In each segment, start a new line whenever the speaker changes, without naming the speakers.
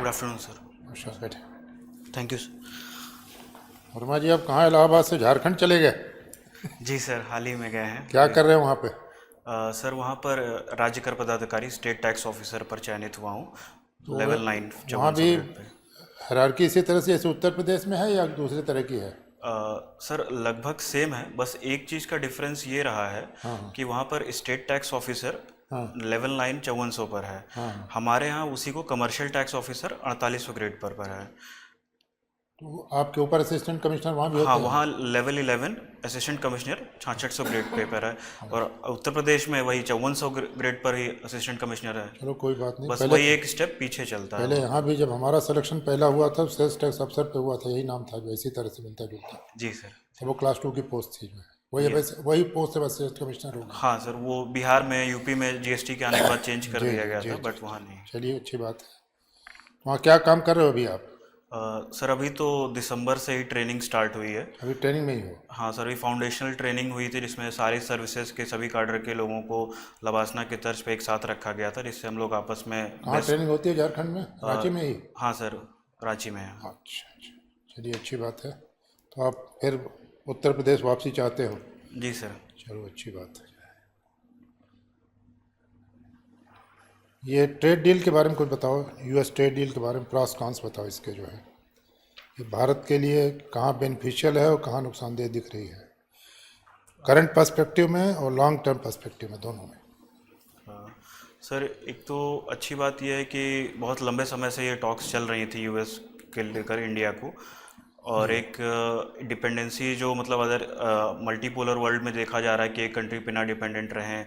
Good afternoon sir.
अच्छा बैठे।
Thank you sir.
Verma ji, आप कहाँ इलाहाबाद से झारखंड चले गए?
जी सर, हाल ही में गए हैं
क्या
अभी।
कर रहे हैं वहाँ पे?
सर वहाँ पर राज्य कर पदाधिकारी स्टेट टैक्स ऑफिसर पर चयनित हुआ हूँ,
तो
लेवल 9
वहाँ
5400
भी
ग्रेड पे।
हायरार्की इसी तरह से जैसे उत्तर प्रदेश में है या दूसरे तरह की है?
सर लगभग सेम है, बस एक चीज़ का डिफरेंस ये रहा है
हाँ हाँ
कि वहाँ पर स्टेट टैक्स ऑफिसर
हाँ
लेवल 9 5400 पर है।
हाँ हाँ।
हमारे यहाँ उसी को कमर्शियल टैक्स ऑफिसर 4800 ग्रेड पर है।
तो आपके ऊपर असिस्टेंट कमिश्नर वहाँ भी
हाँ,
होते हैं?
वहाँ level 11 assistant commissioner 6600 grade pay पर है। और उत्तर प्रदेश में वही 5400 ग्रेड पर ही असिस्टेंट कमिश्नर है।
चलो कोई बात नहीं।
बस
पहले
वही एक स्टेप पीछे चलता है
पहले
वहाँ
यहाँ
पर।
भी जब हमारा सिलेक्शन पहला हुआ था सेल्स टैक्स अफसर पे हुआ था, यही नाम था जो इसी तरह से मिलता जुलता।
जी सर।
तो वो क्लास 2 की पोस्ट थी जो है वही
ये
वैसे वही पोस्ट है, बस असिस्टेंट कमिश्नर हो गया।
हाँ सर, वो बिहार में यूपी में जीएसटी के आने के बाद चेंज कर
जी
दिया
जी
गया
जी
था,
जी।
बट वहाँ नहीं।
चलिए अच्छी बात है। वहाँ क्या काम कर रहे हो अभी आप?
सर अभी तो दिसंबर से ही ट्रेनिंग स्टार्ट हुई है।
अभी ट्रेनिंग में ही हो?
हाँ सर, अभी फाउंडेशनल ट्रेनिंग हुई थी जिसमें सारी सर्विसेज के सभी कार्डर के लोगों को लबासना के तर्ज पे एक साथ रखा गया था, जिससे हम लोग आपस में
कहाँ
बेस्ट।
ट्रेनिंग होती है झारखंड में? रांची में ही?
हाँ सर, रांची में है।
अच्छा अच्छा, चलिए अच्छी बात है। तो आप फिर उत्तर प्रदेश वापसी चाहते हो?
जी सर।
चलो अच्छी बात है। ये ट्रेड डील के बारे में कुछ बताओ, यूएस ट्रेड डील के बारे में प्रॉस कॉन्स बताओ इसके जो है। ये भारत के लिए कहाँ बेनिफिशियल है और कहाँ नुकसानदेह दिख रही है, करंट पर्सपेक्टिव में और लॉन्ग टर्म पर्सपेक्टिव में, दोनों में।
सर एक तो अच्छी बात यह है कि बहुत लंबे समय से ये टॉक्स चल रही थी यूएस के लेकर इंडिया को। और
जी
एक डिपेंडेंसी जो मतलब अदर मल्टीपोलर वर्ल्ड में देखा जा रहा है कि एक कंट्री पे ना डिपेंडेंट रहें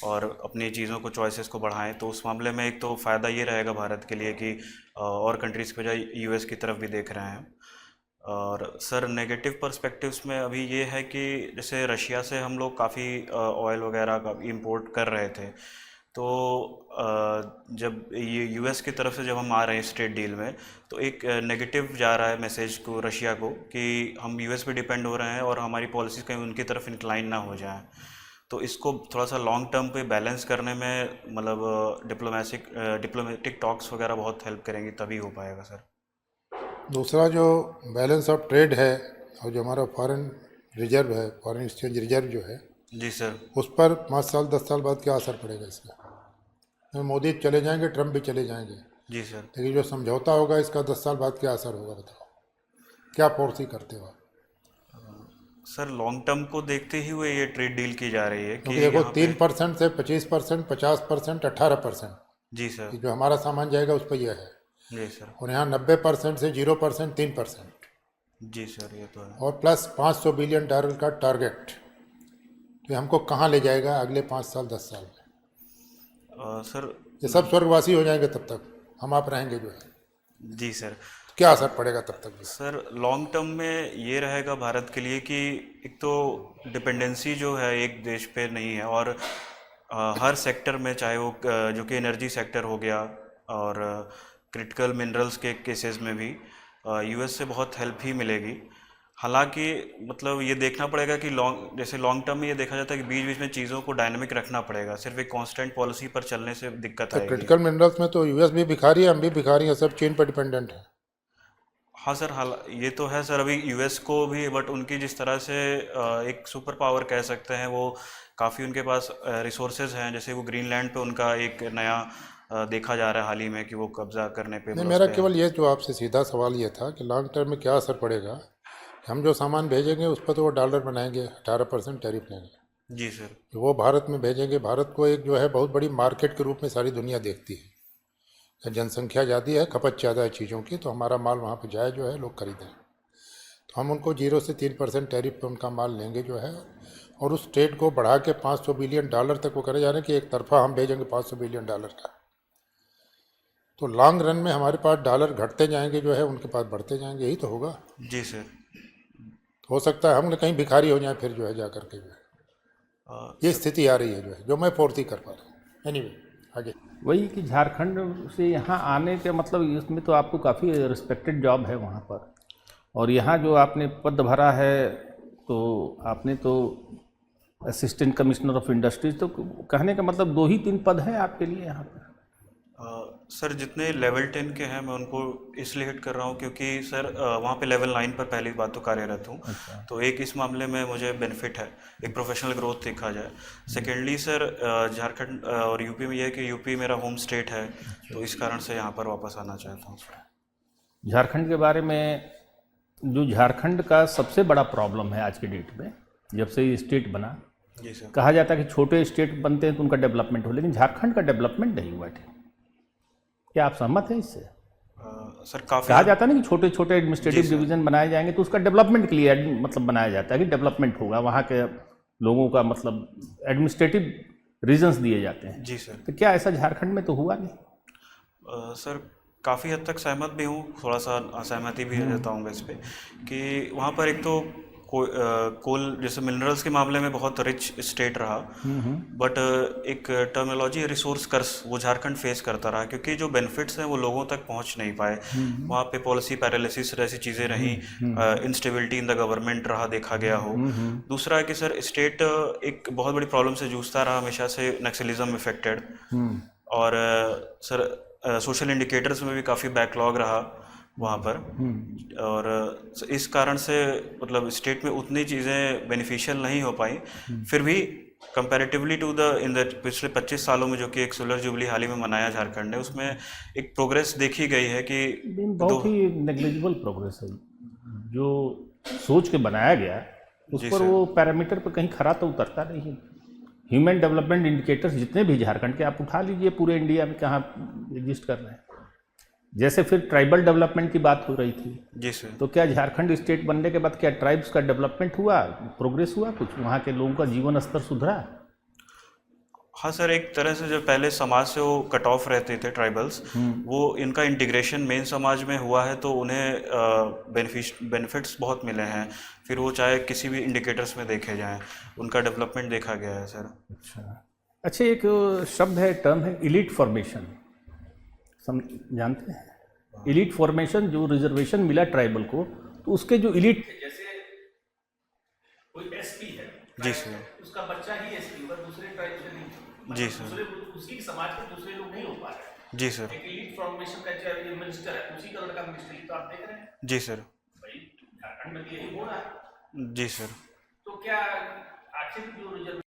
और अपनी चीज़ों को चॉइसेस को बढ़ाएं, तो उस मामले में एक तो फ़ायदा ये रहेगा भारत के लिए कि और कंट्रीज़ के बजाय यूएस की तरफ भी देख रहे हैं। और सर नेगेटिव पर्सपेक्टिव्स में अभी ये है कि जैसे रशिया से हम लोग काफ़ी ऑयल वगैरह का इंपोर्ट कर रहे थे, तो जब ये यूएस की तरफ से जब हम आ रहे हैं स्ट्रेट डील में, तो एक नेगेटिव जा रहा है मैसेज को रशिया को कि हम यूएस पे डिपेंड हो रहे हैं और हमारी पॉलिसीज़ कहीं उनकी तरफ इंक्लाइन ना हो जाए। तो इसको थोड़ा सा लॉन्ग टर्म पे बैलेंस करने में मतलब डिप्लोमेटिक टॉक्स वगैरह बहुत हेल्प करेंगी, तभी हो पाएगा सर।
दूसरा जो बैलेंस ऑफ ट्रेड है और जो हमारा फॉरेन रिजर्व है, फॉरेन एक्सचेंज रिजर्व जो है,
जी सर।
उस पर 5 साल 10 साल बाद क्या असर पड़ेगा इसका? मोदी चले जाएंगे, ट्रम्प भी चले जाएंगे,
जी सर।
लेकिन जो समझौता होगा इसका 10 साल बाद क्या असर होगा बताओ, क्या फोर्सी करते हो आप?
सर लॉन्ग टर्म को देखते ही हुए ये ट्रेड डील की जा रही है कि
क्योंकि देखो
यहाँ पे।
3% से 25%, 50%, 18%,
जी सर।
जो हमारा सामान जाएगा उस पर यह है।
जी सर।
और यहाँ 90% से 0%, 3%,
जी सर, ये तो है।
और प्लस $500 बिलियन का टारगेट। तो ये हमको कहाँ ले जाएगा अगले 5 साल 10 साल में?
सर।
ये सब स्वर्गवासी हो जाएंगे तब तक, हम आप रहेंगे जो है।
जी सर।
क्या असर पड़ेगा तब तक जो है?
सर लॉन्ग टर्म में ये रहेगा भारत के लिए कि एक तो डिपेंडेंसी जो है एक देश पे नहीं है, और हर सेक्टर में, चाहे वो जो कि एनर्जी सेक्टर हो गया और क्रिटिकल मिनरल्स के केसेस में भी यूएस से बहुत हेल्प ही मिलेगी। हालांकि मतलब ये देखना पड़ेगा कि लॉन्ग टर्म में ये देखा जाता है कि बीच बीच में चीज़ों को डायनामिक रखना पड़ेगा, सिर्फ एक कांस्टेंट पॉलिसी पर चलने से दिक्कत
तो
आएगी।
क्रिटिकल मिनरल्स में तो यूएस भी भिखारी है, हम भी भिखारी हैं, सब चीन पर डिपेंडेंट है।
हाँ सर, हाल ये तो है सर, अभी यूएस को भी, बट उनकी जिस तरह से एक सुपर पावर कह सकते हैं, वो काफ़ी उनके पास रिसोर्सेज हैं। जैसे वो ग्रीनलैंड पे उनका एक नया देखा जा रहा है हाल ही में कि वो कब्जा करने पे
नहीं,
मतलब उस
मेरा
पे है।
केवल ये जो आपसे सीधा सवाल ये था कि लॉन्ग टर्म में क्या असर पड़ेगा। हम जो सामान भेजेंगे उस पर तो वो डॉलर बनाएंगे, 18% टैरिफ लेंगे।
जी सर।
वो भारत में भेजेंगे, भारत को एक जो है बहुत बड़ी मार्केट के रूप में सारी दुनिया देखती है। जनसंख्या ज़्यादा है, खपत ज़्यादा है चीज़ों की, तो हमारा माल वहाँ पे जाए जो है, लोग खरीदें। तो हम उनको 0 से 3% टैरिफ पे उनका माल लेंगे जो है, और उस ट्रेड को बढ़ा के $500 बिलियन तक वो करे जा रहे हैं कि एक तरफा हम भेजेंगे $500 बिलियन का। तो लॉन्ग रन में हमारे पास डॉलर घटते जाएंगे जो है, उनके पास बढ़ते जाएंगे, यही तो होगा।
जी सर।
हो सकता है हम कहीं भिखारी हो जाए फिर जो है जा करके जो है, ये
सर
स्थिति आ रही है जो है, जो मैं पूर्ति कर पा रहा हूँ। एनीवे आगे।
वही कि झारखंड से यहाँ आने के मतलब इसमें तो आपको काफ़ी रिस्पेक्टेड जॉब है वहाँ पर, और यहाँ जो आपने पद भरा है, तो आपने तो असिस्टेंट कमिश्नर ऑफ इंडस्ट्रीज, तो कहने का मतलब 2 ही 3 पद हैं आपके लिए यहाँ पर।
सर जितने लेवल 10 के हैं मैं उनको इसलिए हिट कर रहा हूँ क्योंकि सर वहाँ पे लेवल 9 पर पहली बात तो कार्यरत हूँ।
अच्छा।
तो एक इस मामले में मुझे बेनिफिट है, एक प्रोफेशनल ग्रोथ देखा जाए। सेकेंडली सर झारखंड और यूपी में यह है कि यूपी मेरा होम स्टेट है, तो इस कारण से यहाँ पर वापस आना चाहता हूँ।
झारखंड के बारे में, जो झारखंड का सबसे बड़ा प्रॉब्लम है आज के डेट में, जब से ये स्टेट बना,
जी सर।
कहा जाता है कि छोटे स्टेट बनते हैं तो उनका डेवलपमेंट हो, लेकिन झारखंड का डेवलपमेंट नहीं हुआ है। क्या आप सहमत हैं इससे?
सर काफ़ी
कहा जाता है ना कि छोटे छोटे एडमिनिस्ट्रेटिव डिवीजन बनाए जाएंगे तो उसका डेवलपमेंट के लिए मतलब बनाया जाता है कि डेवलपमेंट होगा, वहाँ के लोगों का मतलब एडमिनिस्ट्रेटिव रीजंस दिए जाते हैं।
जी सर।
तो क्या ऐसा झारखंड में तो हुआ नहीं?
सर काफ़ी हद तक सहमत भी हूँ, थोड़ा सा असहमति भी रहता हूँ इस पे कि वहाँ पर एक तो कोल जैसे मिनरल्स के मामले में बहुत रिच स्टेट रहा, बट एक टर्मिनोलॉजी रिसोर्स कर्स वो झारखंड फेस करता रहा क्योंकि जो बेनिफिट्स हैं वो लोगों तक पहुंच नहीं पाए। वहाँ पे पॉलिसी पैरालिसिस जैसी चीज़ें रहीं, इंस्टेबिलिटी इन द गवर्नमेंट रहा देखा गया हो। दूसरा है कि सर स्टेट एक बहुत बड़ी प्रॉब्लम से जूझता रहा हमेशा से, नक्सलिज्म इफेक्टेड, और सर सोशल इंडिकेटर्स में भी काफ़ी बैकलॉग रहा वहाँ पर। और इस कारण से मतलब स्टेट में उतनी चीज़ें बेनिफिशियल नहीं हो पाई। फिर भी comparatively to the in the पिछले 25 सालों में जो कि एक सोलर जुबली हाल ही में मनाया झारखंड ने, उसमें एक प्रोग्रेस देखी गई है कि
बहुत ही नेग्लिजिबल प्रोग्रेस है। जो सोच के बनाया गया उस पर वो पैरामीटर पर कहीं खरा तो उतरता नहीं है। ह्यूमन डेवलपमेंट इंडिकेटर्स जितने भी झारखंड के आप उठा लीजिए, पूरे इंडिया में कहाँ एग्जिस्ट कर रहे हैं। जैसे फिर ट्राइबल डेवलपमेंट की बात हो रही थी,
जी सर,
तो क्या झारखंड स्टेट बनने के बाद क्या ट्राइब्स का डेवलपमेंट हुआ, प्रोग्रेस हुआ, कुछ वहाँ के लोगों का जीवन स्तर सुधरा?
हाँ सर, एक तरह से जो पहले समाज से वो कट ऑफ रहते थे ट्राइबल्स, वो इनका इंटीग्रेशन मेन समाज में हुआ है तो उन्हें बेनिफिट्स बहुत मिले हैं। फिर वो चाहे किसी भी इंडिकेटर्स में देखे जाएं, उनका डेवलपमेंट देखा गया है सर।
अच्छा, एक शब्द है, टर्म है इलीट फॉर्मेशन, जानते हैं? इलीट फॉर्मेशन, जो रिजर्वेशन मिला ट्राइबल को, तो उसके जो इलीट, जैसे कोई एसपी है,
जी सर,
उसका बच्चा ही एसपी होगा, दूसरे ट्राइब से नहीं।
जी सर,
उसी समाज के दूसरे लोग नहीं हो पा रहे।
जी सर,
एक इलीट फॉर्मेशन का चाहे मिनिस्टर है, उसी का लड़का मिनिस्टर, तो आप देख रहे हैं।
जी सर,
भाई झारखंड में यही हो रहा है।
जी सर।
तो क्या आखिर जो रिजर्व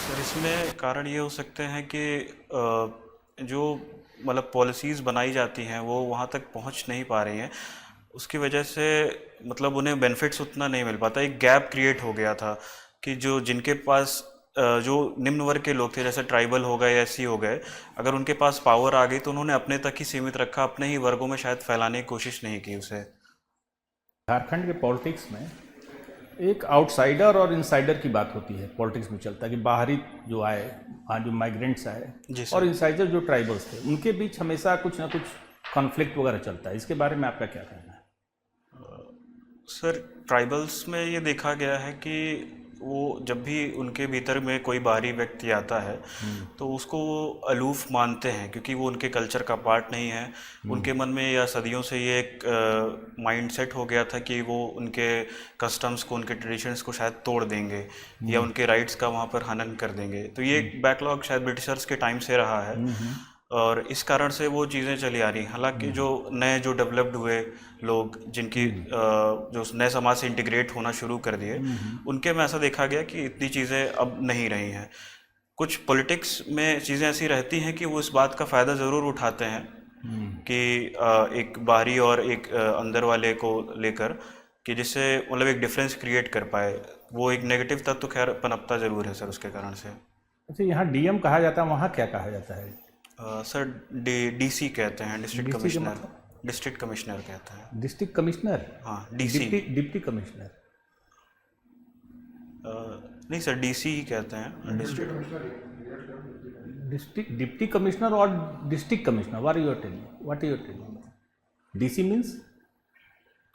सर इसमें कारण ये हो सकते हैं कि जो मतलब पॉलिसीज़ बनाई जाती हैं वो वहाँ तक पहुँच नहीं पा रही हैं, उसकी वजह से मतलब उन्हें बेनिफिट्स उतना नहीं मिल पाता। एक गैप क्रिएट हो गया था कि जो जिनके पास जो निम्न वर्ग के लोग थे, जैसे ट्राइबल हो गए, एससी हो गए, अगर उनके पास पावर आ गई तो उन्होंने अपने तक ही सीमित रखा, अपने ही वर्गों में शायद फैलाने की कोशिश नहीं की उसे।
झारखंड के पॉलिटिक्स में एक आउटसाइडर और इनसाइडर की बात होती है, पॉलिटिक्स में चलता है कि बाहरी जो आए, वहाँ जो माइग्रेंट्स आए, और इनसाइडर जो ट्राइबल्स थे, उनके बीच हमेशा कुछ ना कुछ कॉन्फ्लिक्ट वगैरह चलता है। इसके बारे में आपका क्या कहना है?
सर ट्राइबल्स में ये देखा गया है कि वो जब भी उनके भीतर में कोई बाहरी व्यक्ति आता है तो उसको वो अलूफ मानते हैं क्योंकि वो उनके कल्चर का पार्ट नहीं है। उनके मन में या सदियों से ये एक माइंड सेट हो गया था कि वो उनके कस्टम्स को, उनके ट्रेडिशंस को शायद तोड़ देंगे या उनके राइट्स का वहाँ पर हनन कर देंगे। तो ये एक बैकलॉग शायद ब्रिटिशर्स के टाइम से रहा है और इस कारण से वो चीज़ें चली आ रही। हालांकि जो नए जो डेवलप्ड हुए लोग, जिनकी जो नए समाज से इंटीग्रेट होना शुरू कर दिए, उनके में ऐसा देखा गया कि इतनी चीज़ें अब नहीं रही हैं। कुछ पॉलिटिक्स में चीज़ें ऐसी रहती हैं कि वो इस बात का फ़ायदा ज़रूर उठाते हैं कि एक बाहरी और एक अंदर वाले को लेकर, कि जिससे मतलब एक डिफरेंस क्रिएट कर पाए। वो एक नेगेटिव तत्व तो खैर पनपता ज़रूर है सर उसके कारण से।
अच्छा, यहाँ डीएम कहा जाता है, वहाँ क्या कहा जाता है?
सर डीसी कहते हैं, डिस्ट्रिक्ट कमिश्नर। डिस्ट्रिक्ट कमिश्नर कहते हैं।
District commissioner?
हाँ, डीसी।
Deputy commissioner?
नहीं सर, डीसी ही कहते हैं।
डिस्ट्रिक्ट डिप्टी कमिश्नर और district commissioner, what are you telling? DC means?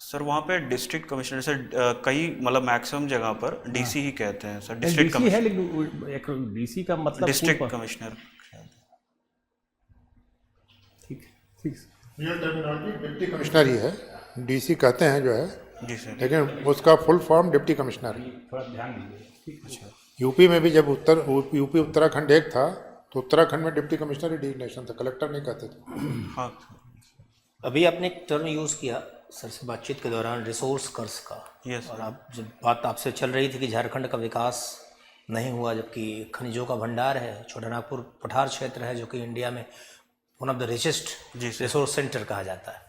Sir वहाँ पे डिस्ट्रिक्ट कमिश्नर सर कई मतलब मैक्सिमम जगह पर डीसी ही कहते हैं सर। डिस्ट्रिक्ट कमिश्नर है,
लेकिन एक डीसी का मतलब
डिस्ट्रिक्ट कमिश्नर।
ठीक ठीक।
रियल टर्मिनोलॉजी डिप्टी कमिश्नर ही है, डीसी कहते हैं जो है
जी सर।
लेकिन उसका फुल फॉर्म डिप्टी कमिश्नर है।
थोड़ा ध्यान दीजिए।
अच्छा।
यूपी में भी जब यूपी उत्तराखंड एक था तो उत्तराखंड में डिप्टी कमिश्नर ही डिजिग्नेशन था, कलेक्टर नहीं कहते थे।
हाँ
अभी आपने एक टर्म यूज़ किया सर से बातचीत के दौरान, रिसोर्स कर्ज का।
यस
और
सर।
आप जब बात आपसे चल रही थी कि झारखंड का विकास नहीं हुआ, जबकि खनिजों का भंडार है, छोटा नागपुर पठार क्षेत्र है जो कि इंडिया में वन ऑफ द रिचेस्ट
जी सर।
रिसोर्स सेंटर कहा जाता है।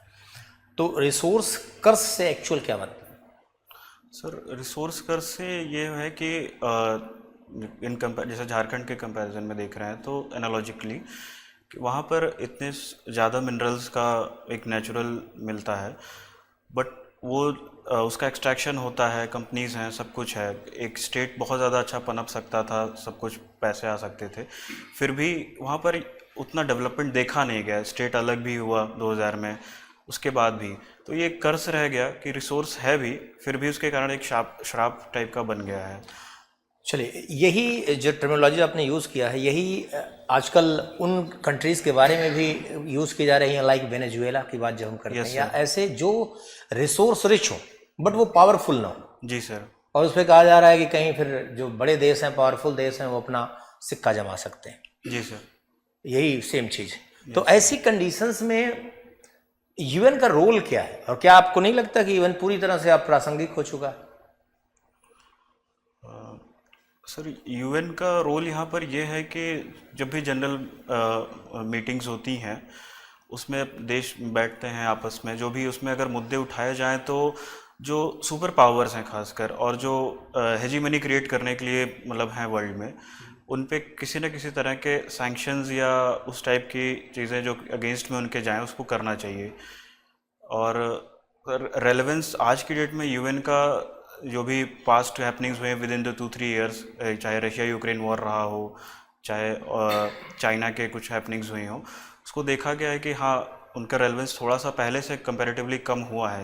तो रिसोर्स कर्ज से एक्चुअल क्या मतलब?
सर रिसोर्स कर्ज से ये है कि इन कंपेयर जैसे झारखंड के कंपैरिजन में देख रहे हैं तो एनालॉजिकली कि वहाँ पर इतने ज़्यादा मिनरल्स का एक नेचुरल मिलता है, बट वो उसका एक्सट्रैक्शन होता है, कंपनीज हैं, सब कुछ है। एक स्टेट बहुत ज़्यादा अच्छा पनप सकता था, सब कुछ पैसे आ सकते थे, फिर भी वहाँ पर उतना डेवलपमेंट देखा नहीं गया। स्टेट अलग भी हुआ 2000 में, उसके बाद भी तो ये कर्ज रह गया कि रिसोर्स है भी, फिर भी उसके कारण एक श्राप टाइप का बन गया है।
चलिए, यही जो टर्मिनोलॉजी आपने यूज़ किया है, यही आजकल उन कंट्रीज़ के बारे में भी यूज़ की जा रही है, लाइक वेनेजुएला की बात जब हम करते हैं, या ऐसे जो रिसोर्स रिच हो बट वो पावरफुल ना हो।
जी सर।
और उस पर कहा जा रहा है कि कहीं फिर जो बड़े देश हैं, पावरफुल देश हैं, वो अपना सिक्का जमा सकते हैं।
जी सर।
यही सेम चीज़। तो ऐसी कंडीशंस में यूएन का रोल क्या है, और क्या आपको नहीं लगता कि यूएन पूरी तरह से अब प्रासंगिक हो चुका है?
सर यूएन का रोल यहाँ पर यह है कि जब भी जनरल मीटिंग्स होती हैं उसमें देश बैठते हैं आपस में, जो भी उसमें अगर मुद्दे उठाए जाएं तो जो सुपर पावर्स हैं खासकर, और जो हेजीमनी क्रिएट करने के लिए मतलब हैं वर्ल्ड में, उन पे किसी न किसी तरह के सैंक्शंस या उस टाइप की चीज़ें जो अगेंस्ट में उनके जाएं उसको करना चाहिए। और रेलेवेंस आज की डेट में यूएन का जो भी पास्ट हैपनिंग्स हुए विद इन द 2-3 ईयर्स, चाहे रशिया यूक्रेन वॉर रहा हो, चाहे चाइना के कुछ हैपनिंग्स हुई हों, उसको देखा गया है कि हाँ उनका रेलेवेंस थोड़ा सा पहले से कंपैरेटिवली कम हुआ है।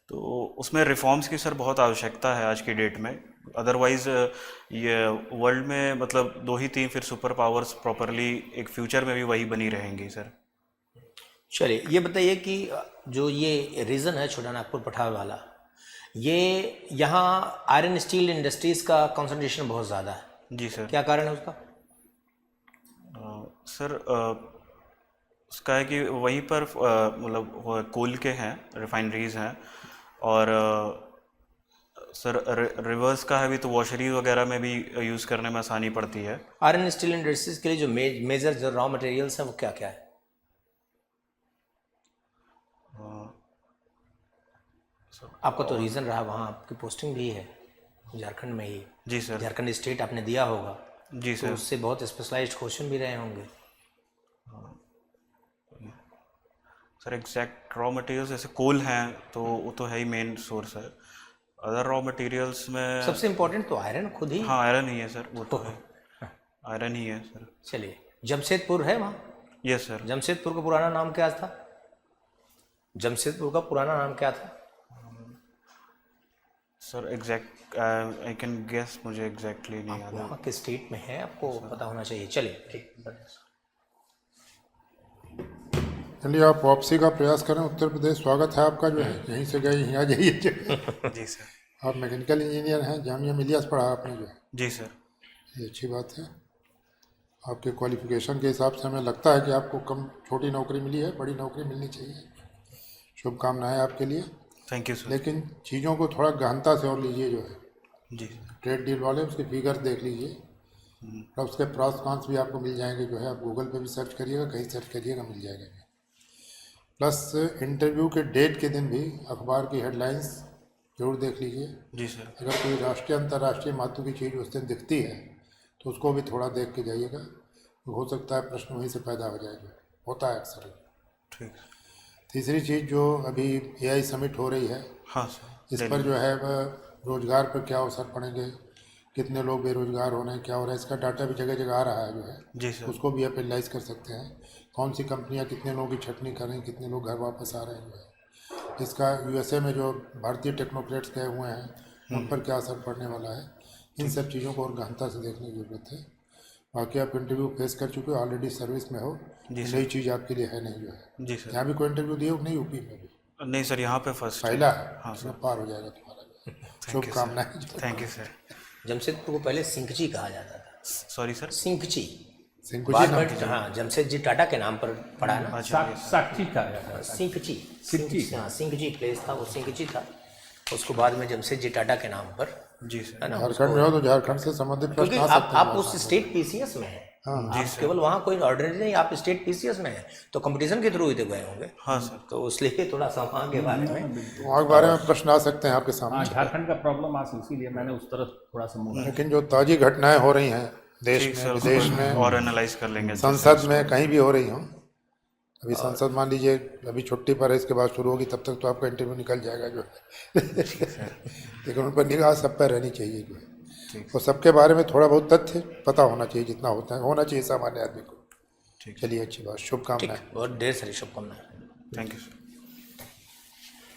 तो उसमें रिफॉर्म्स की सर बहुत आवश्यकता है आज की डेट में। अदरवाइज़ ये वर्ल्ड में मतलब 2 ही 3 फिर सुपर पावर्स प्रॉपरली एक फ्यूचर में भी वही बनी रहेंगी सर।
चलिए, ये बताइए कि जो ये रीजन है छोटा नागपुर पठार वाला, ये यहाँ आयरन स्टील इंडस्ट्रीज़ का कंसंट्रेशन बहुत ज़्यादा है।
जी सर।
क्या कारण है उसका?
सर उसका है कि वहीं पर मतलब कोल के हैं, रिफाइनरीज हैं, और सर रिवर्स का है भी तो वॉशरीज वगैरह में भी यूज़ करने में आसानी पड़ती है।
आयरन स्टील इंडस्ट्रीज़ के लिए जो मेजर जो रॉ मटेरियल्स हैं वो क्या क्या है? आपका तो रीज़न रहा, वहाँ आपकी पोस्टिंग भी है झारखंड में ही।
जी सर।
झारखंड स्टेट आपने दिया होगा,
जी
तो
सर।
उससे बहुत स्पेशलाइज्ड क्वेश्चन भी रहे होंगे।
सर एग्जैक्ट रॉ मटेरियल्स जैसे कोल हैं तो वो तो है ही मेन सोर्स है। अदर रॉ मटेरियल्स में
सबसे इम्पोर्टेंट तो आयरन खुद ही।
हाँ आयरन ही है सर, वो तो है, आयरन ही है सर।
चलिए, जमशेदपुर है वहाँ?
Yes sir.
जमशेदपुर का पुराना नाम क्या था? जमशेदपुर का पुराना नाम क्या था?
Sir exact I can guess, मुझे एग्जैक्टली नहीं याद है।
वहाँ के स्टेट में है, आपको पता होना चाहिए। चलिए ठीक।
चलिए, आप वापसी का प्रयास करें उत्तर प्रदेश। स्वागत है आपका, जो है यहीं से गए यहीं आ जाइए।
जी सर।
आप मैकेनिकल इंजीनियर हैं, जामिया मिलिया से पढ़ा आपने जो है,
जी सर।
ये अच्छी बात है। आपके क्वालिफिकेशन के हिसाब से हमें लगता है कि आपको कम छोटी नौकरी मिली है, बड़ी नौकरी मिलनी चाहिए। शुभकामनाएं आपके लिए।
Thank you sir.
लेकिन चीज़ों को थोड़ा गहनता से और लीजिए। जो है
जी
ट्रेड डील वाले उसके फिगर देख लीजिए, और उसके प्रॉस कॉन्स भी आपको मिल जाएंगे। जो है आप गूगल पे भी सर्च करिएगा, कहीं सर्च करिएगा, मिल जाएगा। प्लस इंटरव्यू के डेट के दिन भी अखबार की हेडलाइंस जरूर देख लीजिए।
जी सर।
अगर कोई राष्ट्रीय अंतर्राष्ट्रीय महत्व की चीज़ उस दिन दिखती है तो उसको भी थोड़ा देख के जाइएगा, तो हो सकता है प्रश्न वहीं से पैदा हो जाएगा, होता है अक्सर।
ठीक।
तीसरी चीज़ जो अभी AI समिट हो रही है,
हाँ सर।
इस पर जो है रोजगार पर क्या असर पड़ेंगे, कितने लोग बेरोजगार हो रहे हैं, क्या हो रहा है, इसका डाटा भी जगह जगह आ रहा है। जो है
जी सर।
उसको भी आप एनालाइज कर सकते हैं। कौन सी कंपनियां कितने लोगों की छटनी कर रही हैं, कितने लोग घर वापस आ रहे हैं। जो है इसका USA में जो भारतीय टेक्नोक्रेट्स गए हुए हैं उन पर क्या असर पड़ने वाला है, इन सब चीज़ों को और गहनता से देखने की ज़रूरत है। बाकी आप इंटरव्यू फेस कर चुके हो, ऑलरेडी सर्विस में हो, नई चीज़ आपके लिए है नहीं। जो है
जी सर।
यहाँ भी कोई इंटरव्यू दिए हो नहीं, यूपी में भी?
नहीं सर, यहाँ पे फर्स्ट
पहला है,
हाँ
उसमें पार हो जाएगा तुम्हारा। शुभकामनाएं।
Thank you sir.
जमशेदपुर को पहले सिंकची कहा जाता था।
Sorry sir.
सिंकची
सिंह
बाद में हाँ जमशेदजी टाटा के नाम पर पड़ा है ना।
साक्षी कहा जाता है।
सिंकची
सिंकची।
हाँ सिंकची प्लेस था, वो सिंकची था। उसको बाद में जमशेदजी टाटा के नाम पर,
जी सर।
है ना।
झारखंड में हो तो झारखंड से संबंधित
क्योंकि
प्रश्न आ सकते हैं।
आप उस स्टेट पीसीएस में हैं।
हाँ,
आप केवल वहाँ कोई ऑर्डिनरी नहीं, आप स्टेट पीसीएस में हैं, तो कंपटीशन के थ्रू ही तो गए होंगे।
हाँ सर।
तो इसलिए थोड़ा सा वहाँ के बारे में
वहाँ के बारे में प्रश्न आ सकते हैं आपके
हाँ,
सामने।
झारखंड का प्रॉब्लम आज इसीलिए मैंने उस तरफ थोड़ा सा मुड़ा।
लेकिन जो ताज़ी घटनाएं हो रही हैं देश
ठीक
में,
सर,
विदेश
उसको
में,
और एनालाइज कर लेंगे।
संसद में, कहीं भी हो रही हो। अभी संसद मान लीजिए अभी छुट्टी पर है, इसके बाद शुरू होगी, तब तक तो आपका इंटरव्यू निकल जाएगा जो है। लेकिन उन पर निगाह सब पर रहनी चाहिए जो है। तो सबके बारे में थोड़ा बहुत तथ्य पता होना चाहिए, जितना होना चाहिए सामान्य आदमी को। चलिए, अच्छी बात, शुभकामनाएं।
बहुत ढेर सारी शुभकामनाएं।
Thank you sir.